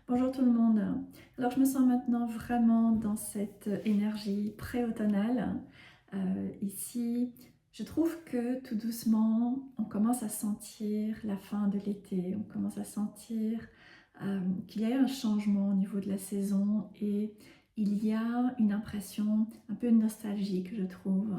Bonjour tout le monde. Alors je me sens maintenant vraiment dans cette énergie pré-automnale. Ici, je trouve que tout doucement, on commence à sentir la fin de l'été. On commence à sentir qu'il y a eu un changement au niveau de la saison et il y a une impression un peu nostalgique, je trouve,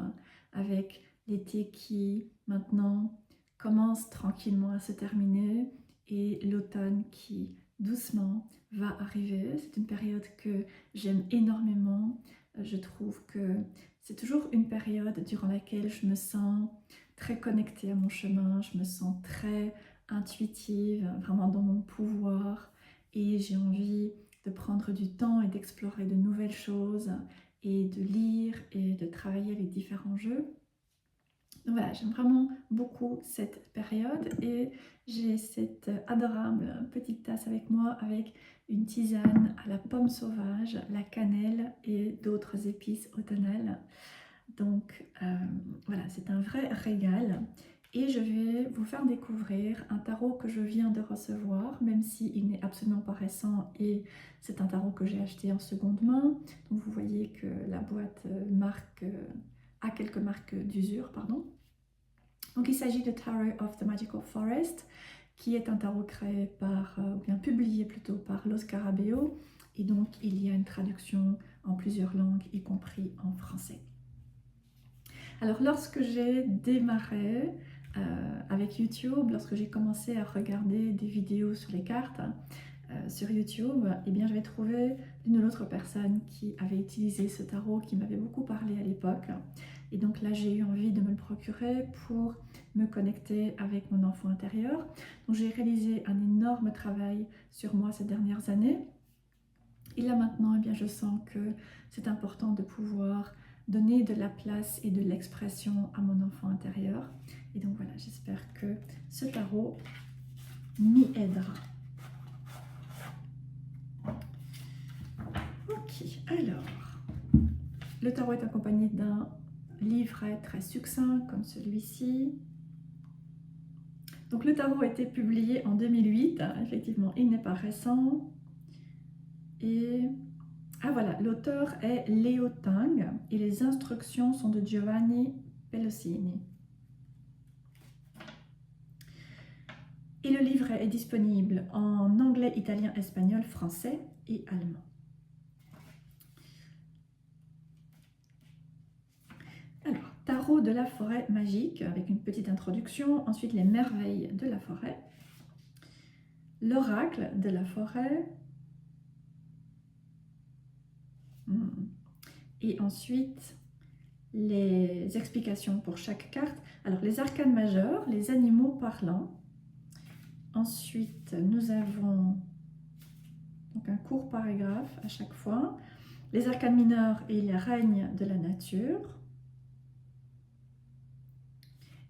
avec l'été qui maintenant commence tranquillement à se terminer et l'automne qui doucement va arriver. C'est une période que j'aime énormément. Je trouve que c'est toujours une période durant laquelle je me sens très connectée à mon chemin, je me sens très intuitive, vraiment dans mon pouvoir et j'ai envie de prendre du temps et d'explorer de nouvelles choses et de lire et de travailler avec différents jeux. Donc voilà, j'aime vraiment beaucoup cette période et j'ai cette adorable petite tasse avec moi avec une tisane à la pomme sauvage, la cannelle et d'autres épices automnales. Donc voilà, c'est un vrai régal. Et je vais vous faire découvrir un tarot que je viens de recevoir, même s'il n'est absolument pas récent et c'est un tarot que j'ai acheté en seconde main. Donc vous voyez que la boîte a quelques marques d'usure, pardon. Donc il s'agit de Tarot of the Magical Forest, qui est un tarot créé par, ou bien publié plutôt par Los Scarabeo. Et donc il y a une traduction en plusieurs langues, y compris en français. Alors lorsque j'ai démarré avec YouTube, lorsque j'ai commencé à regarder des vidéos sur les cartes sur YouTube, eh bien j'avais trouvé l'une ou l'autre personne qui avait utilisé ce tarot, qui m'avait beaucoup parlé à l'époque. Et donc là j'ai eu envie de me le procurer pour me connecter avec mon enfant intérieur. Donc j'ai réalisé un énorme travail sur moi ces dernières années. Et là maintenant, eh bien, je sens que c'est important de pouvoir donner de la place et de l'expression à mon enfant intérieur. Et donc voilà, j'espère que ce tarot m'y aidera. Ok, alors, le tarot est accompagné d'un livret très succinct comme celui-ci. Donc le tarot a été publié en 2008, effectivement il n'est pas récent. Et ah voilà, l'auteur est Léo Tang et les instructions sont de Giovanni Pelosini. Et le livret est disponible en anglais, italien, espagnol, français et allemand. Alors, tarot de la forêt magique avec une petite introduction, ensuite les merveilles de la forêt, l'oracle de la forêt, et ensuite les explications pour chaque carte. Alors, les arcanes majeurs, les animaux parlants. Ensuite, nous avons donc un court paragraphe à chaque fois. Les arcanes mineurs et les règnes de la nature.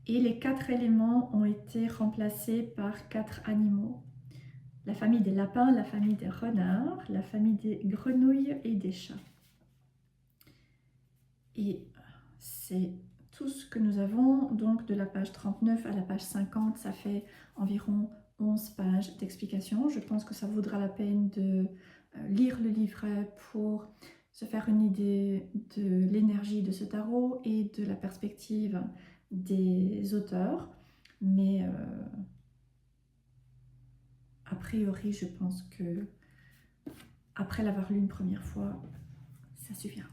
Et les 4 éléments ont été remplacés par 4 animaux. La famille des lapins, la famille des renards, la famille des grenouilles et des chats. Et c'est tout ce que nous avons, donc de la page 39 à la page 50, ça fait environ 11 pages d'explications. Je pense que ça vaudra la peine de lire le livret pour se faire une idée de l'énergie de ce tarot et de la perspective des auteurs. Mais a priori, je pense que après l'avoir lu une première fois, ça suffira.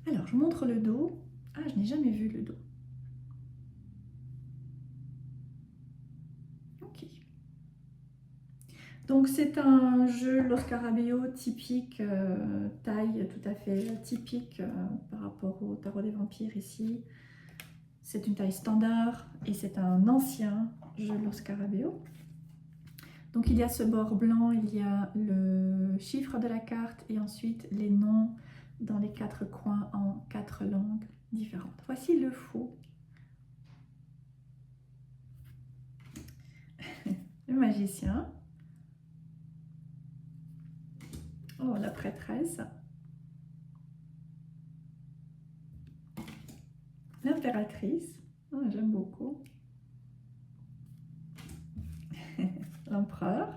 Alors, je vous montre le dos. Ah, je n'ai jamais vu le dos. Ok. Donc, c'est un jeu Los Scarabeo typique, taille tout à fait typique par rapport au tarot des vampires ici. C'est une taille standard et c'est un ancien jeu Los Scarabeo. Donc, il y a ce bord blanc, il y a le chiffre de la carte et ensuite les noms dans les 4 coins en 4 langues différentes. Voici le fou. Le magicien. Oh, la prêtresse. L'impératrice. Oh, j'aime beaucoup. L'empereur.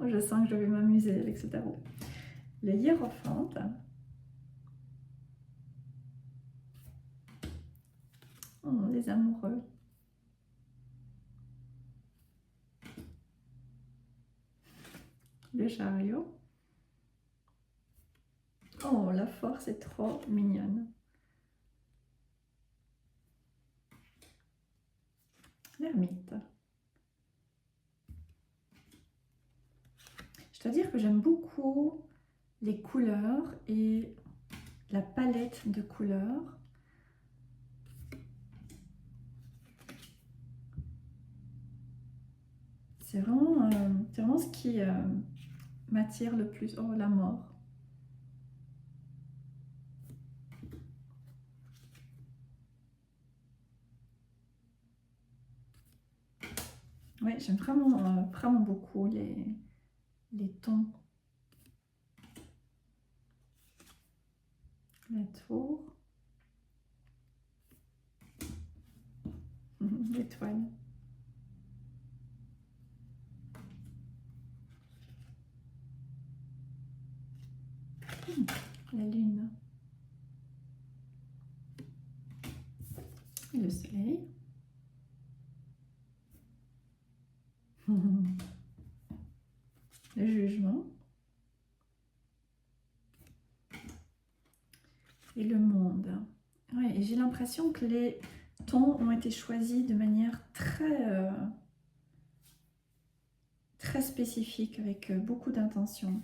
Oh, je sens que je vais m'amuser avec ce tarot. Le hiérophante. Oh, les amoureux. Le chariot. Oh, la force est trop mignonne. L'ermite. Je dois dire que j'aime beaucoup les couleurs et la palette de couleurs. C'est vraiment ce qui m'attire le plus. Oh, la mort. Oui, j'aime vraiment beaucoup les tons. La tour. L'étoile. La lune. Et le soleil. Le jugement. Et le monde. Ouais, et j'ai l'impression que les tons ont été choisis de manière très spécifique, avec beaucoup d'intention.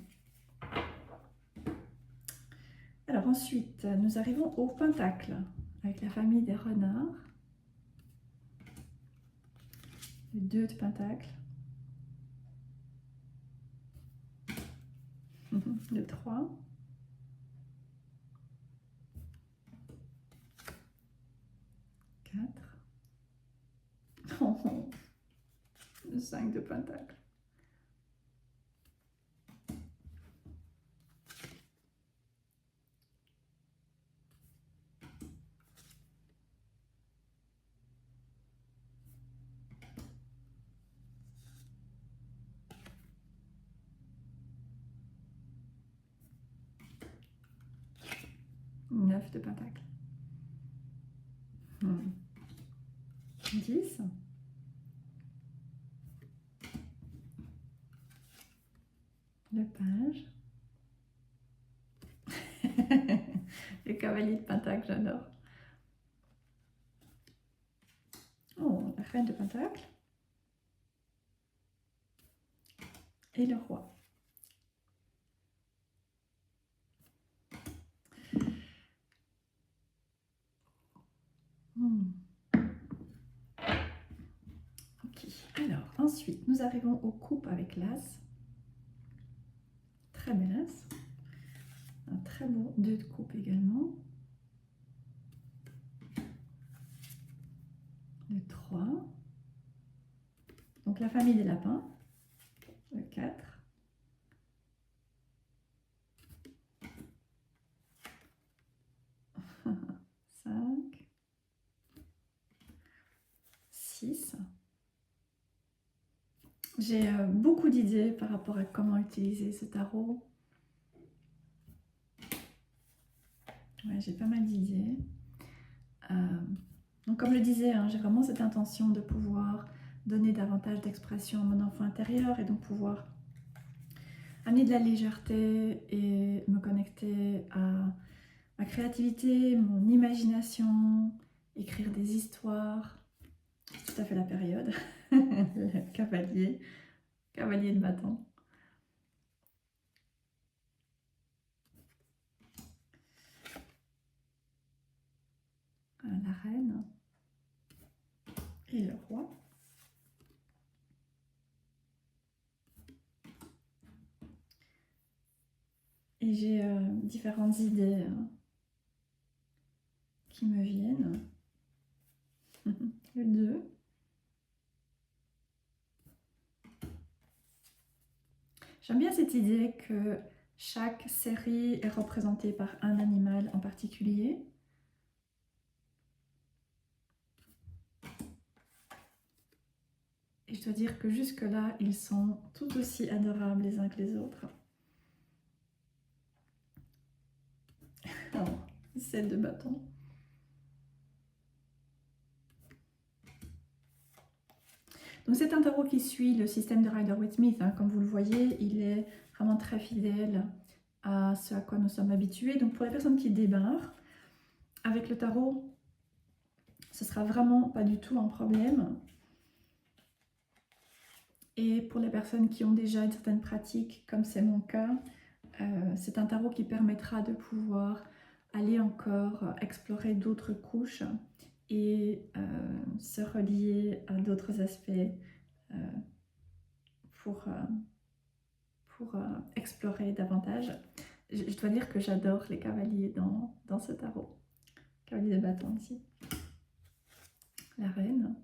Alors ensuite, nous arrivons au pentacle, avec la famille des renards. Le 2 de pentacle. Le 3. Oh, le 5 de pentacle. Neuf de pentacle. 10. Le page. Le cavalier de pentacle, j'adore. Oh, la reine de pentacle. Et le roi. Ok, alors ensuite nous arrivons aux coupes avec l'as. Très bel as. Un très beau 2 de coupe également. Le 3. Donc la famille des lapins. Le 4. 5. 6. J'ai beaucoup d'idées par rapport à comment utiliser ce tarot. Ouais, j'ai pas mal d'idées. Donc comme je le disais, hein, j'ai vraiment cette intention de pouvoir donner davantage d'expression à mon enfant intérieur et donc pouvoir amener de la légèreté et me connecter à ma créativité, mon imagination, écrire des histoires. C'est tout à fait la période. Le cavalier de bâton. La reine et le roi. Et j'ai différentes idées qui me viennent. Le 2. J'aime bien cette idée que chaque série est représentée par un animal en particulier. Et je dois dire que jusque-là, ils sont tout aussi adorables les uns que les autres. Alors, 7 de bâton. Donc c'est un tarot qui suit le système de Rider-Waite-Smith. Hein. Comme vous le voyez, il est vraiment très fidèle à ce à quoi nous sommes habitués. Donc pour les personnes qui débarquent, avec le tarot, ce sera vraiment pas du tout un problème. Et pour les personnes qui ont déjà une certaine pratique, comme c'est mon cas, c'est un tarot qui permettra de pouvoir aller encore explorer d'autres couches et se relier à d'autres aspects pour explorer davantage. Je dois dire que j'adore les cavaliers dans ce tarot. Cavalier de bâton ici. La reine.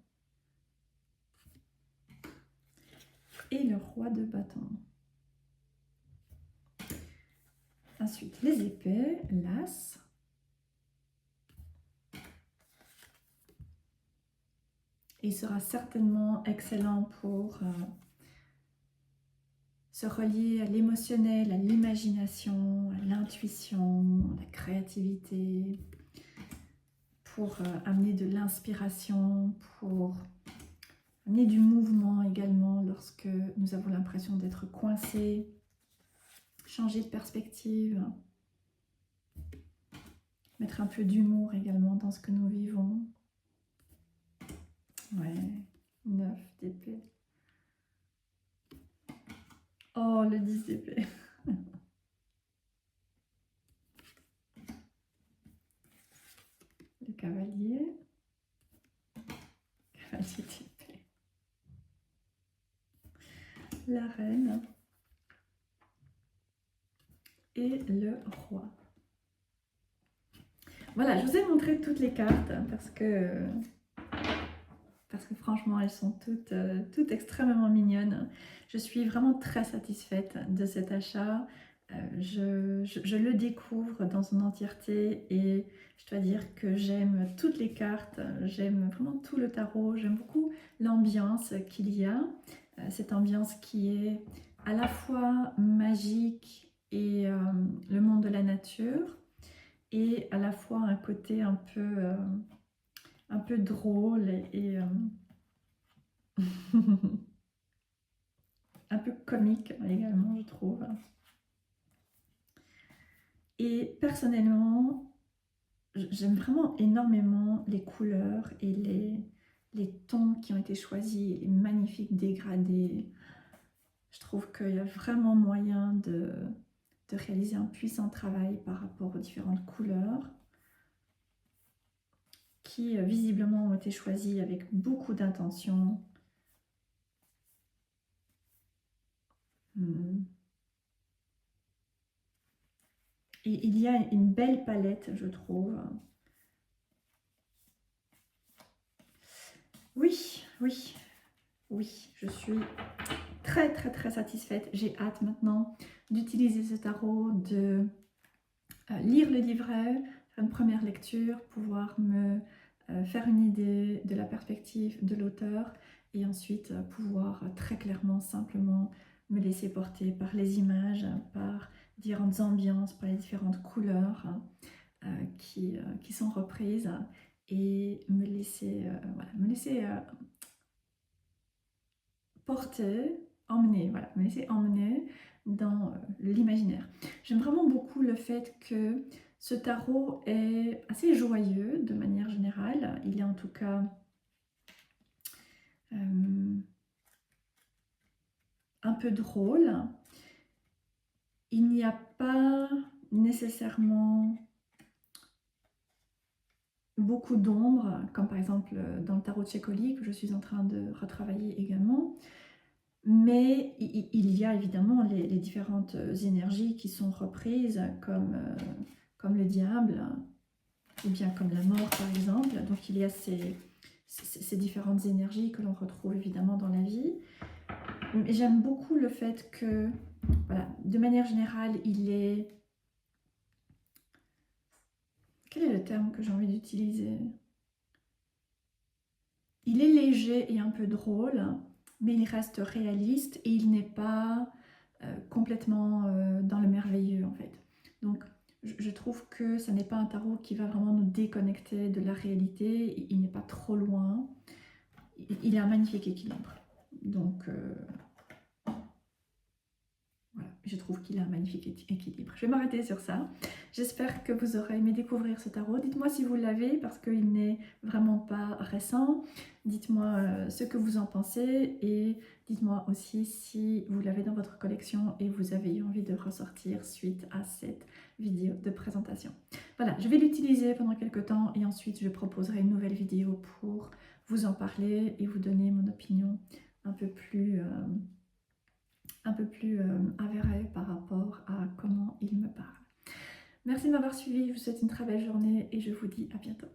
Et le roi de bâton. Ensuite, les épées, l'as. Il sera certainement excellent pour se relier à l'émotionnel, à l'imagination, à l'intuition, à la créativité, pour amener de l'inspiration, pour amener du mouvement également lorsque nous avons l'impression d'être coincés, changer de perspective, mettre un peu d'humour également dans ce que nous vivons. Ouais, 9 d'épée. Oh, le 10 d'épée. Le cavalier. Cavalier d'épée. La reine. Et le roi. Voilà, je vous ai montré toutes les cartes parce que franchement, elles sont toutes extrêmement mignonnes. Je suis vraiment très satisfaite de cet achat. Je le découvre dans son entièreté et je dois dire que j'aime toutes les cartes, j'aime vraiment tout le tarot, j'aime beaucoup l'ambiance qu'il y a. Cette ambiance qui est à la fois magique et le monde de la nature, et à la fois un côté un peu drôle et un peu comique également, je trouve. Et personnellement, j'aime vraiment énormément les couleurs et les tons qui ont été choisis, les magnifiques dégradés. Je trouve qu'il y a vraiment moyen de réaliser un puissant travail par rapport aux différentes couleurs qui visiblement ont été choisies avec beaucoup d'intention. Et il y a une belle palette, je trouve. Oui, oui, oui, je suis très satisfaite. J'ai hâte maintenant d'utiliser ce tarot, de lire le livret, faire une première lecture, pouvoir me faire une idée de la perspective de l'auteur et ensuite pouvoir très clairement, simplement me laisser porter par les images, par différentes ambiances, par les différentes couleurs qui sont reprises et me laisser, porter, emmener, voilà, me laisser emmener dans l'imaginaire. J'aime vraiment beaucoup le fait que ce tarot est assez joyeux de manière générale. Il est en tout cas un peu drôle. Il n'y a pas nécessairement beaucoup d'ombre, comme par exemple dans le tarot de Cecoli, que je suis en train de retravailler également. Mais il y a évidemment les différentes énergies qui sont reprises, comme le diable, ou bien comme la mort par exemple. Donc il y a ces différentes énergies que l'on retrouve évidemment dans la vie. Mais j'aime beaucoup le fait que, voilà, de manière générale, il est... Quel est le terme que j'ai envie d'utiliser? Il est léger et un peu drôle, mais il reste réaliste et il n'est pas complètement dans le merveilleux en fait. Donc je trouve que ce n'est pas un tarot qui va vraiment nous déconnecter de la réalité, il n'est pas trop loin, il a un magnifique équilibre. Donc voilà, je trouve qu'il a un magnifique équilibre. Je vais m'arrêter sur ça. J'espère que vous aurez aimé découvrir ce tarot. Dites-moi si vous l'avez, parce qu'il n'est vraiment pas récent. Dites-moi ce que vous en pensez et dites-moi aussi si vous l'avez dans votre collection et vous avez eu envie de ressortir suite à cette vidéo de présentation. Voilà, je vais l'utiliser pendant quelques temps et ensuite je proposerai une nouvelle vidéo pour vous en parler et vous donner mon opinion un peu plus avéré par rapport à comment il me parle. Merci de m'avoir suivi, je vous souhaite une très belle journée et je vous dis à bientôt.